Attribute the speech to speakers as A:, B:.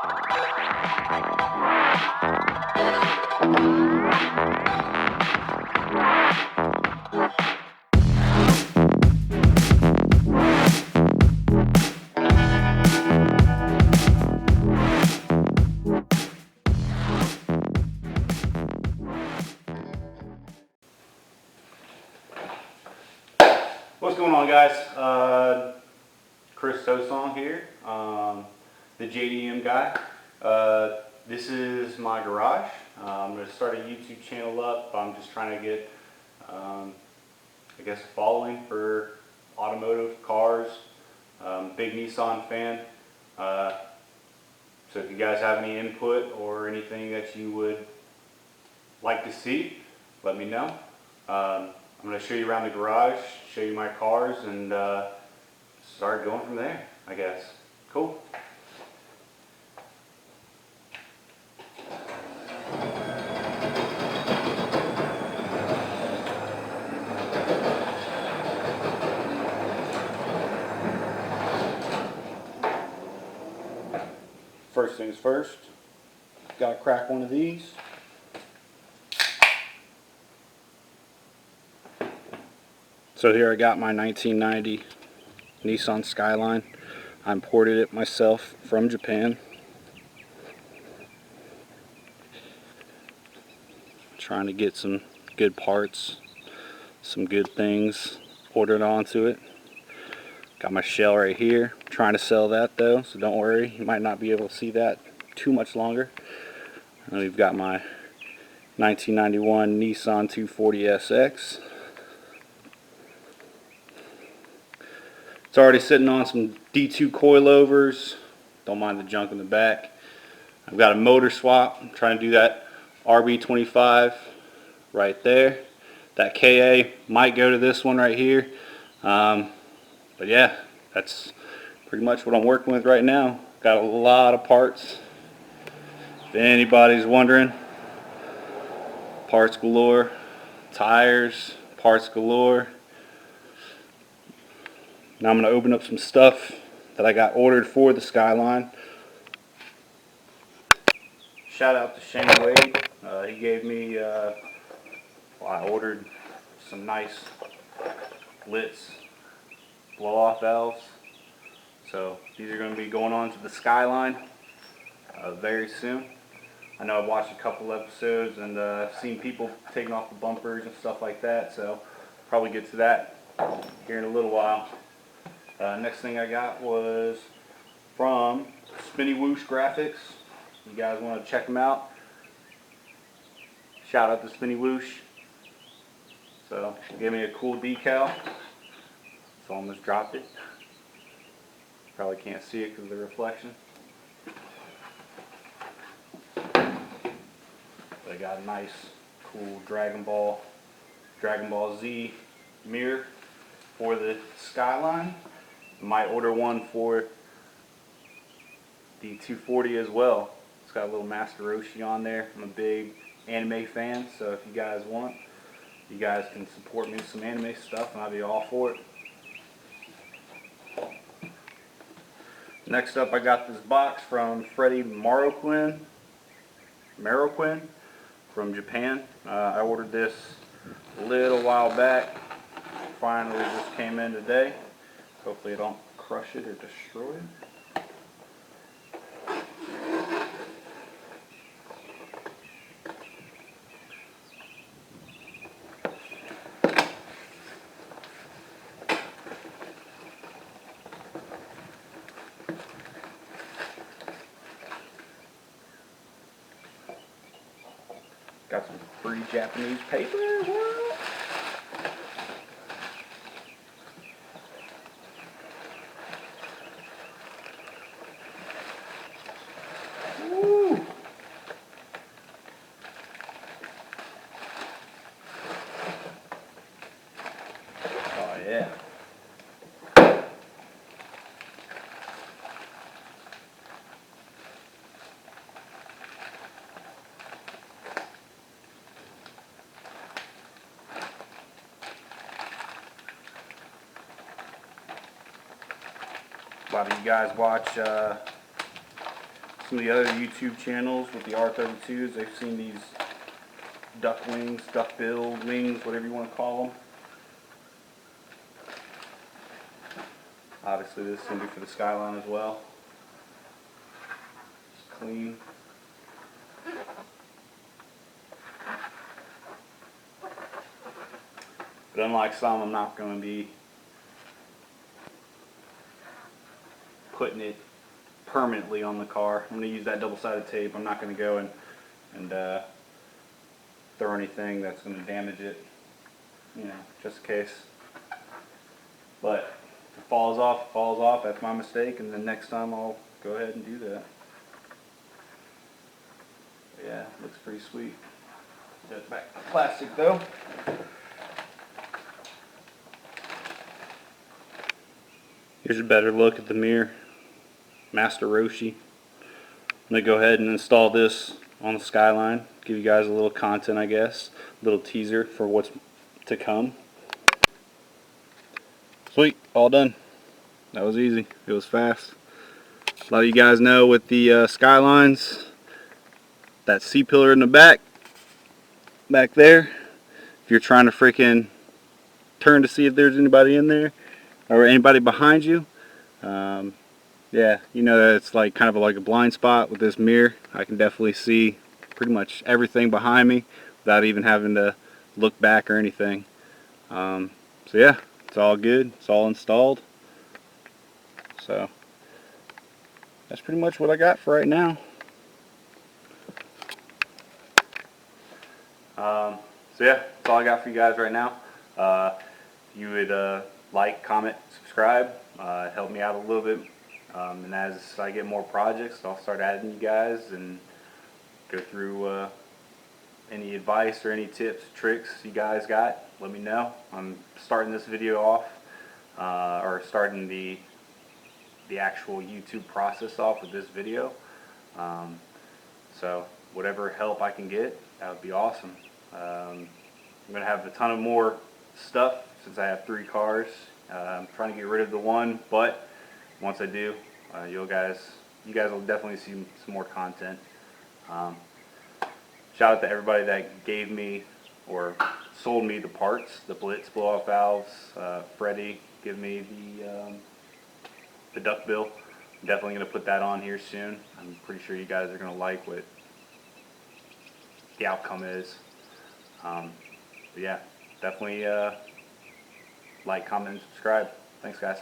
A: What's going on, guys? Chris Tosong here, the JDM guy. This is my garage. I'm going to start a YouTube channel up. I'm just trying to get, I guess, a following for automotive cars. Big Nissan fan. So if you guys have any input or anything that you would like to see, let me know. I'm going to show you around the garage, show you my cars, and start going from there, I guess. Cool. First things first, got to crack one of these. So here I got my 1990 Nissan Skyline. I imported it myself from Japan. Trying to get some good parts, some good things ordered onto it. Got my shell right here. Trying to sell that though, so don't worry, you might not be able to see that too much longer. And we've got my 1991 Nissan 240SX. It's already sitting on some D2 coilovers. Don't mind the junk in the back. I've got a motor swap. I'm trying to do that RB25 right there. That KA might go to this one right here. But yeah, that's pretty much what I'm working with right now. Got a lot of parts. If anybody's wondering, parts galore, tires, parts galore. Now I'm going to open up some stuff that I got ordered for the Skyline. Shout out to Shane Wade. He gave me, well, I ordered some nice Litz blow-off valves. So these are going to be going on to the Skyline very soon. I know I've watched a couple episodes and seen people taking off the bumpers and stuff like that. So probably get to that here in a little while. Next thing I got was from Spinny Whoosh Graphics. You guys want to check them out? Shout out to Spinny Whoosh. So, gave me a cool decal. So, almost dropped it. Probably can't see it because of the reflection. But I got a nice, cool Dragon Ball Z mirror for the Skyline. Might order one for the 240 as well. It's got a little Master Roshi on there. I'm a big anime fan, so if you guys want, you guys can support me with some anime stuff and I'll be all for it. Next up, I got this box from Freddie Marroquin from Japan. I ordered this a little while back. Finally just came in today. Hopefully I don't crush it or destroy it. Got some free Japanese paper. What? Woo. Oh yeah. A lot of you guys watch some of the other YouTube channels with the R32s, they've seen these duck wings, duck bill wings, whatever you want to call them. Obviously this is going to be for the Skyline as well. Just clean. But unlike some, I'm not going to be putting it permanently on the car. I'm going to use that double-sided tape. I'm not going to go and throw anything that's going to damage it, you know, just in case. But if it falls off, it falls off. That's my mistake, and then next time I'll go ahead and do that. But yeah, looks pretty sweet. That's back to plastic though. Here's a better look at the mirror. Master Roshi. I'm going to go ahead and install this on the Skyline. Give you guys a little content, I guess. A little teaser for what's to come. Sweet. All done. That was easy. It was fast. A lot of you guys know with the Skylines, that C-pillar in the back there, if you're trying to freaking turn to see if there's anybody in there or anybody behind you, yeah, you know that it's like kind of like a blind spot with this mirror. I can definitely see pretty much everything behind me without even having to look back or anything. So yeah, it's all good. It's all installed. So that's pretty much what I got for right now. So yeah, that's all I got for you guys right now. If you would like, comment, subscribe, help me out a little bit. And as I get more projects, I'll start adding you guys and go through any advice or any tips, tricks you guys got. Let me know. I'm starting this video off, or starting the actual YouTube process off with this video. So whatever help I can get, that would be awesome. I'm going to have a ton of more stuff since I have 3 cars. I'm trying to get rid of the one, but once I do, you guys will definitely see some more content. Shout out to everybody that gave me or sold me the parts, the Blitz blow-off valves. Freddie gave me the duck bill. I'm definitely going to put that on here soon. I'm pretty sure you guys are going to like what the outcome is. But yeah, definitely like, comment, and subscribe. Thanks, guys.